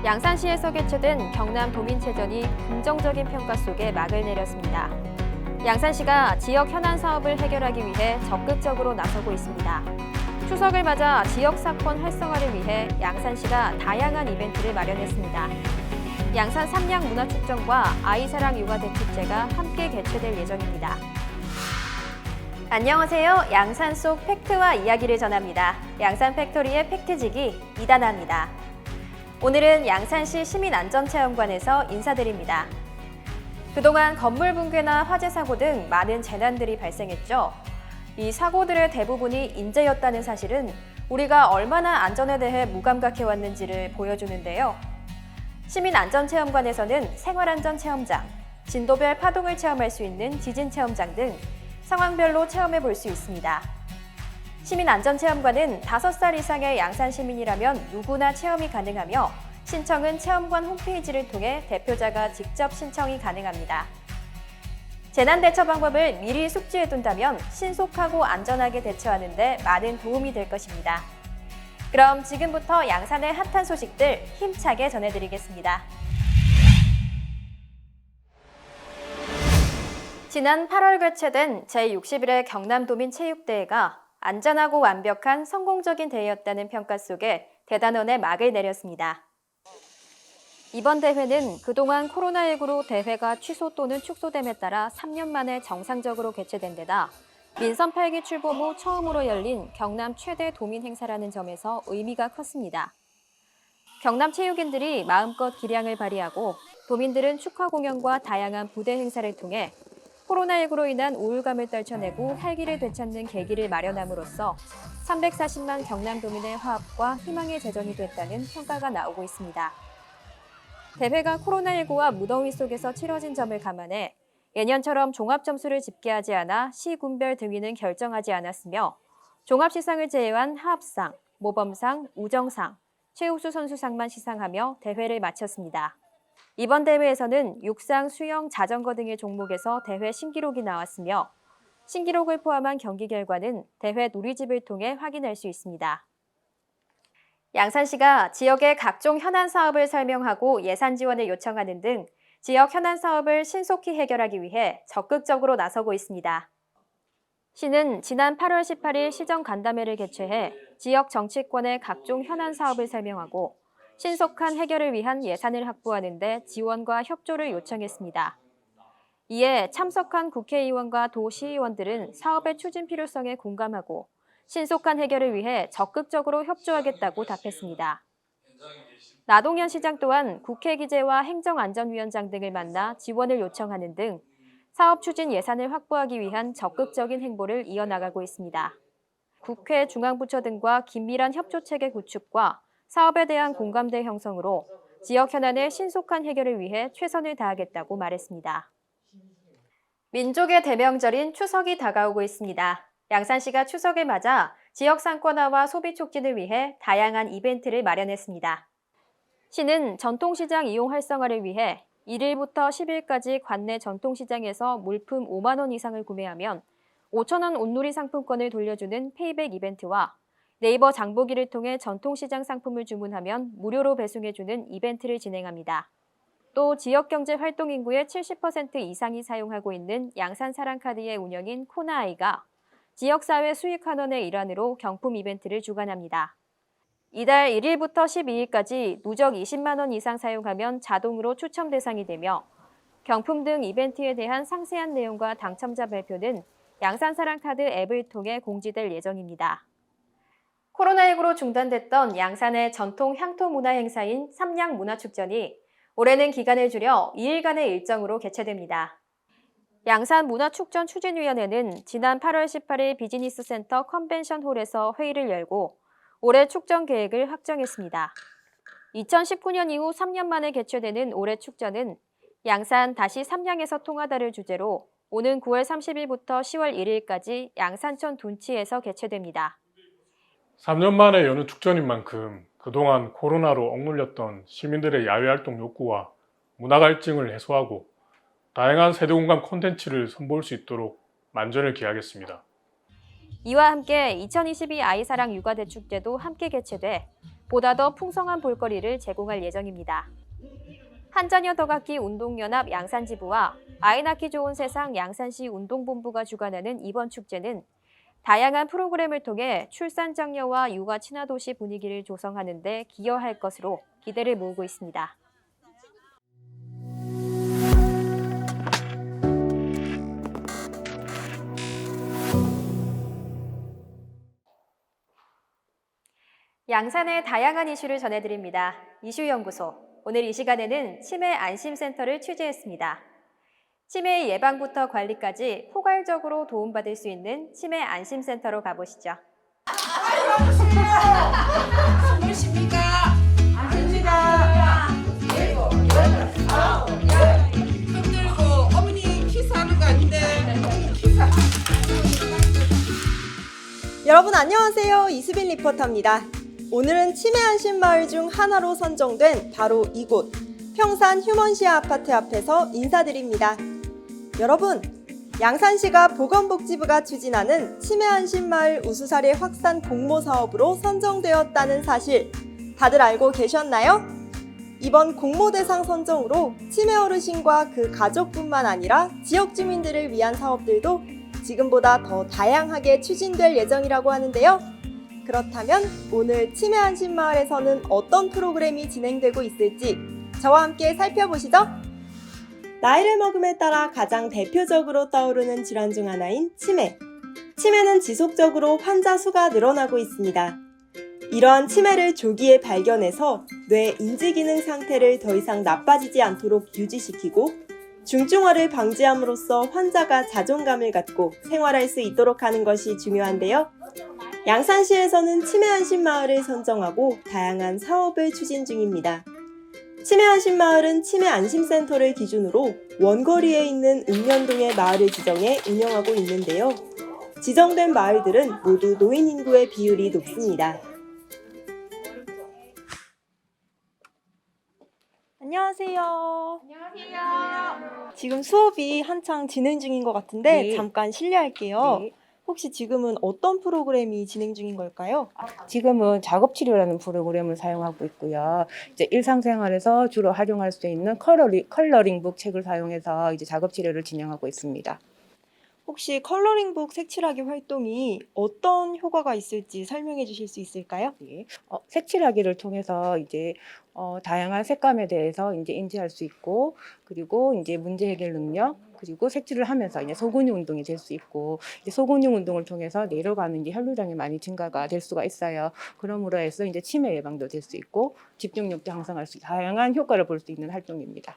양산시에서 개최된 경남도민체전이 긍정적인 평가 속에 막을 내렸습니다. 양산시가 지역 현안 사업을 해결하기 위해 적극적으로 나서고 있습니다. 추석을 맞아 지역 사건 활성화를 위해 양산시가 다양한 이벤트를 마련했습니다. 양산 삼양문화축전과 아이사랑 육아대축제가 함께 개최될 예정입니다. 안녕하세요. 양산 속 팩트와 이야기를 전합니다. 양산 팩토리의 팩트지기 이다나입니다. 오늘은 양산시 시민안전체험관에서 인사드립니다. 그동안 건물 붕괴나 화재 사고 등 많은 재난들이 발생했죠. 이 사고들의 대부분이 인재였다는 사실은 우리가 얼마나 안전에 대해 무감각해왔는지를 보여주는데요. 시민안전체험관에서는 생활안전체험장, 진도별 파동을 체험할 수 있는 지진체험장 등 상황별로 체험해 볼 수 있습니다. 시민안전체험관은 5살 이상의 양산 시민이라면 누구나 체험이 가능하며 신청은 체험관 홈페이지를 통해 대표자가 직접 신청이 가능합니다. 재난대처 방법을 미리 숙지해둔다면 신속하고 안전하게 대처하는 데 많은 도움이 될 것입니다. 그럼 지금부터 양산의 핫한 소식들 힘차게 전해드리겠습니다. 지난 8월 개최된 제61회 경남도민체육대회가 안전하고 완벽한 성공적인 대회였다는 평가 속에 대단원의 막을 내렸습니다. 이번 대회는 그동안 코로나19로 대회가 취소 또는 축소됨에 따라 3년 만에 정상적으로 개최된 데다 민선 8기 출범 후 처음으로 열린 경남 최대 도민 행사라는 점에서 의미가 컸습니다. 경남 체육인들이 마음껏 기량을 발휘하고 도민들은 축하 공연과 다양한 부대 행사를 통해 코로나19로 인한 우울감을 떨쳐내고 활기를 되찾는 계기를 마련함으로써 340만 경남도민의 화합과 희망의 제정이 됐다는 평가가 나오고 있습니다. 대회가 코로나19와 무더위 속에서 치러진 점을 감안해 예년처럼 종합점수를 집계하지 않아 시군별 등위는 결정하지 않았으며 종합시상을 제외한 하합상, 모범상, 우정상, 최우수 선수상만 시상하며 대회를 마쳤습니다. 이번 대회에서는 육상, 수영, 자전거 등의 종목에서 대회 신기록이 나왔으며 신기록을 포함한 경기 결과는 대회 누리집을 통해 확인할 수 있습니다. 양산시가 지역의 각종 현안 사업을 설명하고 예산 지원을 요청하는 등 지역 현안 사업을 신속히 해결하기 위해 적극적으로 나서고 있습니다. 시는 지난 8월 18일 시정 간담회를 개최해 지역 정치권의 각종 현안 사업을 설명하고 신속한 해결을 위한 예산을 확보하는 데 지원과 협조를 요청했습니다. 이에 참석한 국회의원과 도시의원들은 사업의 추진 필요성에 공감하고 신속한 해결을 위해 적극적으로 협조하겠다고 답했습니다. 나동현 시장 또한 국회 기재와 행정안전위원장 등을 만나 지원을 요청하는 등 사업 추진 예산을 확보하기 위한 적극적인 행보를 이어나가고 있습니다. 국회 중앙부처 등과 긴밀한 협조체계 구축과 사업에 대한 공감대 형성으로 지역 현안의 신속한 해결을 위해 최선을 다하겠다고 말했습니다. 민족의 대명절인 추석이 다가오고 있습니다. 양산시가 추석을 맞아 지역 상권화와 소비 촉진을 위해 다양한 이벤트를 마련했습니다. 시는 전통시장 이용 활성화를 위해 1일부터 10일까지 관내 전통시장에서 물품 5만 원 이상을 구매하면 5천 원 온누리 상품권을 돌려주는 페이백 이벤트와 네이버 장보기를 통해 전통시장 상품을 주문하면 무료로 배송해주는 이벤트를 진행합니다. 또 지역경제 활동 인구의 70% 이상이 사용하고 있는 양산사랑카드의 운영인 코나아이가 지역사회 수익 환원의 일환으로 경품 이벤트를 주관합니다. 이달 1일부터 12일까지 누적 20만 원 이상 사용하면 자동으로 추첨 대상이 되며 경품 등 이벤트에 대한 상세한 내용과 당첨자 발표는 양산사랑카드 앱을 통해 공지될 예정입니다. 코로나19로 중단됐던 양산의 전통 향토 문화 행사인 삼양문화축전이 올해는 기간을 줄여 2일간의 일정으로 개최됩니다. 양산문화축전 추진위원회는 지난 8월 18일 비즈니스센터 컨벤션홀에서 회의를 열고 올해 축전 계획을 확정했습니다. 2019년 이후 3년 만에 개최되는 올해 축전은 양산 다시 삼양에서 통하다를 주제로 오는 9월 30일부터 10월 1일까지 양산천 둔치에서 개최됩니다. 3년 만에 여는 축전인 만큼 그동안 코로나로 억눌렸던 시민들의 야외활동 욕구와 문화 갈증을 해소하고 다양한 세대공감 콘텐츠를 선보일 수 있도록 만전을 기하겠습니다. 이와 함께 2022 아이사랑 육아대축제도 함께 개최돼 보다 더 풍성한 볼거리를 제공할 예정입니다. 한자녀 덕악기 운동연합 양산지부와 아이 낳기 좋은 세상 양산시 운동본부가 주관하는 이번 축제는 다양한 프로그램을 통해 출산 장려와 육아 친화 도시 분위기를 조성하는 데 기여할 것으로 기대를 모으고 있습니다. 양산의 다양한 이슈를 전해드립니다. 이슈연구소. 오늘 이 시간에는 치매 안심센터를 취재했습니다. 치매 예방부터 관리까지 포괄적으로 도움받을 수 있는 치매 안심센터로 가보시죠. 누구십니까? 아닙니다. 손 들고 어머니 키스하는 거 아닌데 키스. 여러분 안녕하세요. 이수빈 리포터입니다. 오늘은 치매 안심 마을 중 하나로 선정된 바로 이곳 평산 휴먼시아 아파트 앞에서 인사드립니다. 여러분, 양산시가 보건복지부가 추진하는 치매 안심 마을 우수사례 확산 공모 사업으로 선정되었다는 사실 다들 알고 계셨나요? 이번 공모 대상 선정으로 치매 어르신과 그 가족뿐만 아니라 지역 주민들을 위한 사업들도 지금보다 더 다양하게 추진될 예정이라고 하는데요. 그렇다면 오늘 치매 안심 마을에서는 어떤 프로그램이 진행되고 있을지 저와 함께 살펴보시죠. 나이를 먹음에 따라 가장 대표적으로 떠오르는 질환 중 하나인 치매. 치매는 지속적으로 환자 수가 늘어나고 있습니다. 이러한 치매를 조기에 발견해서 뇌 인지 기능 상태를 더 이상 나빠지지 않도록 유지시키고 중증화를 방지함으로써 환자가 자존감을 갖고 생활할 수 있도록 하는 것이 중요한데요. 양산시에서는 치매 안심 마을을 선정하고 다양한 사업을 추진 중입니다. 치매 안심 마을은 치매 안심센터를 기준으로 원거리에 있는 읍면동의 마을을 지정해 운영하고 있는데요. 지정된 마을들은 모두 노인 인구의 비율이 높습니다. 안녕하세요. 안녕하세요. 지금 수업이 한창 진행 중인 것 같은데 네. 잠깐 실례할게요. 네. 혹시 지금은 어떤 프로그램이 진행 중인 걸까요? 지금은 작업치료라는 프로그램을 사용하고 있고요. 이제 일상생활에서 주로 활용할 수 있는 컬러링북 책을 사용해서 이제 작업치료를 진행하고 있습니다. 혹시 컬러링북 색칠하기 활동이 어떤 효과가 있을지 설명해 주실 수 있을까요? 예. 색칠하기를 통해서 이제 다양한 색감에 대해서 이제 인지할 수 있고, 그리고 이제 문제 해결 능력, 그리고 색칠을 하면서 이제 소근육 운동이 될 수 있고, 이제 소근육 운동을 통해서 내려가는 이제 혈류량이 많이 증가가 될 수가 있어요. 그러므로 해서 이제 치매 예방도 될 수 있고, 집중력도 향상할 수 있고, 다양한 효과를 볼 수 있는 활동입니다.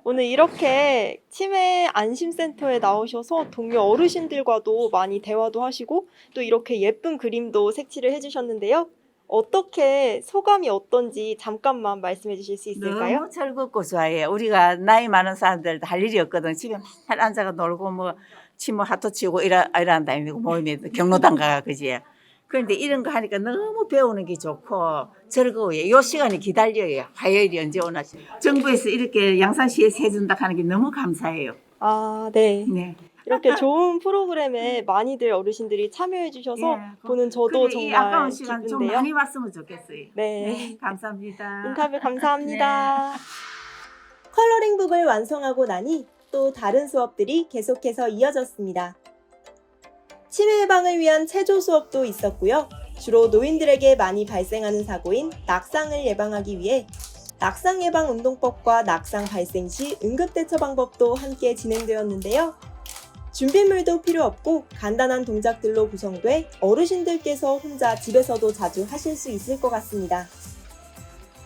오늘 이렇게 치매 안심센터에 나오셔서 동료 어르신들과도 많이 대화도 하시고 또 이렇게 예쁜 그림도 색칠을 해주셨는데요. 어떻게 소감이 어떤지 잠깐만 말씀해 주실 수 있을까요? 너무 즐겁고 좋아해요. 우리가 나이 많은 사람들 할 일이 없거든. 집에 맨날 앉아가 놀고 뭐 치모 하토 치고 이러는 다니고 모임에 경로당 가가 그지. 그런데 이런 거 하니까 너무 배우는 게 좋고 즐거워요. 요 시간이 기다려요. 화요일이 언제 오나. 정부에서 이렇게 양산시에서 해준다 하는 게 너무 감사해요. 아, 네. 네. 이렇게 좋은 프로그램에 많이들 어르신들이 참여해 주셔서 예, 보는 저도 그래, 이 아까운 정말 시간 좀 기쁜데요. 많이 왔으면 좋겠어요. 네. 감사합니다. 인터뷰 감사합니다. 컬러링북을 완성하고 나니 또 다른 수업들이 계속해서 이어졌습니다. 치매 예방을 위한 체조 수업도 있었고요. 주로 노인들에게 많이 발생하는 사고인 낙상을 예방하기 위해 낙상 예방 운동법과 낙상 발생 시 응급 대처 방법도 함께 진행되었는데요. 준비물도 필요 없고 간단한 동작들로 구성돼 어르신들께서 혼자 집에서도 자주 하실 수 있을 것 같습니다.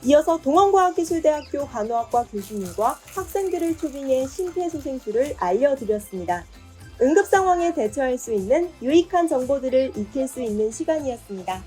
이어서 동원과학기술대학교 간호학과 교수님과 학생들을 초빙해 심폐소생술을 알려드렸습니다. 응급 상황에 대처할 수 있는 유익한 정보들을 익힐 수 있는 시간이었습니다.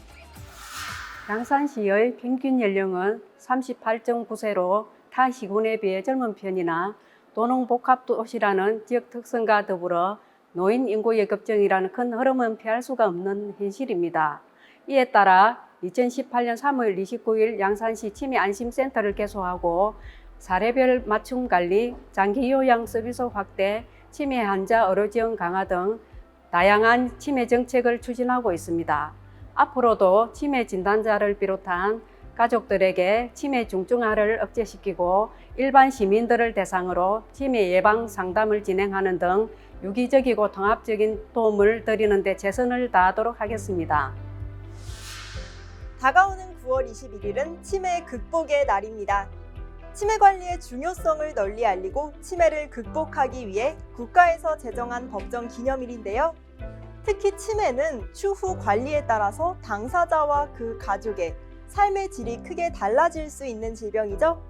양산시의 평균 연령은 38.9세로 타 시군에 비해 젊은 편이나 도농복합도시라는 지역 특성과 더불어 노인 인구의 급증이라는 큰 흐름은 피할 수가 없는 현실입니다. 이에 따라 2018년 3월 29일 양산시 치매 안심센터를 개소하고 사례별 맞춤 관리, 장기 요양 서비스 확대, 치매 환자 의료 지원 강화 등 다양한 치매 정책을 추진하고 있습니다. 앞으로도 치매 진단자를 비롯한 가족들에게 치매 중증화를 억제시키고 일반 시민들을 대상으로 치매 예방 상담을 진행하는 등 유기적이고 통합적인 도움을 드리는 데 최선을 다하도록 하겠습니다. 다가오는 9월 21일은 치매 극복의 날입니다. 치매 관리의 중요성을 널리 알리고 치매를 극복하기 위해 국가에서 제정한 법정 기념일인데요. 특히 치매는 추후 관리에 따라서 당사자와 그 가족의 삶의 질이 크게 달라질 수 있는 질병이죠.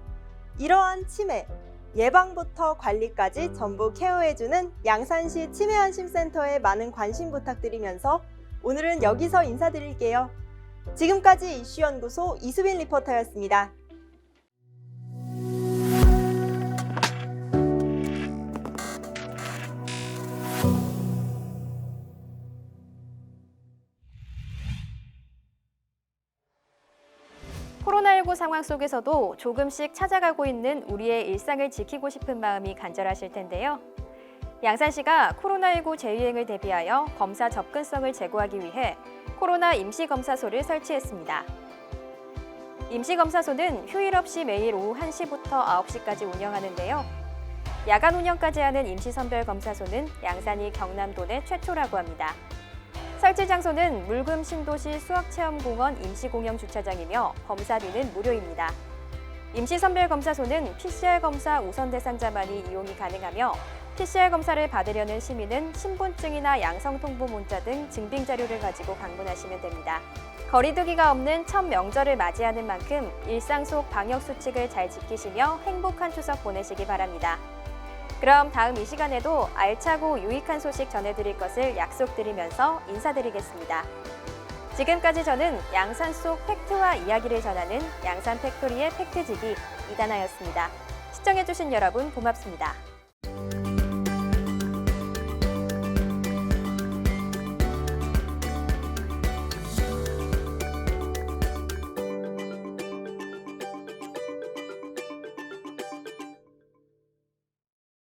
이러한 치매, 예방부터 관리까지 전부 케어해주는 양산시 치매안심센터에 많은 관심 부탁드리면서 오늘은 여기서 인사드릴게요. 지금까지 이슈연구소 이수빈 리포터였습니다. 코로나19 상황 속에서도 조금씩 찾아가고 있는 우리의 일상을 지키고 싶은 마음이 간절하실 텐데요. 양산시가 코로나19 재유행을 대비하여 검사 접근성을 제고하기 위해 코로나 임시검사소를 설치했습니다. 임시검사소는 휴일 없이 매일 오후 1시부터 9시까지 운영하는데요. 야간 운영까지 하는 임시선별검사소는 양산이 경남도 내 최초라고 합니다. 설치 장소는 물금 신도시 수학체험공원 임시공영주차장이며 검사비는 무료입니다. 임시선별검사소는 PCR 검사 우선 대상자만이 이용이 가능하며 PCR 검사를 받으려는 시민은 신분증이나 양성통보 문자 등 증빙 자료를 가지고 방문하시면 됩니다. 거리두기가 없는 첫 명절을 맞이하는 만큼 일상 속 방역 수칙을 잘 지키시며 행복한 추석 보내시기 바랍니다. 그럼 다음 이 시간에도 알차고 유익한 소식 전해드릴 것을 약속드리면서 인사드리겠습니다. 지금까지 저는 양산 속 팩트와 이야기를 전하는 양산 팩토리의 팩트지기 이다나였습니다. 시청해주신 여러분 고맙습니다.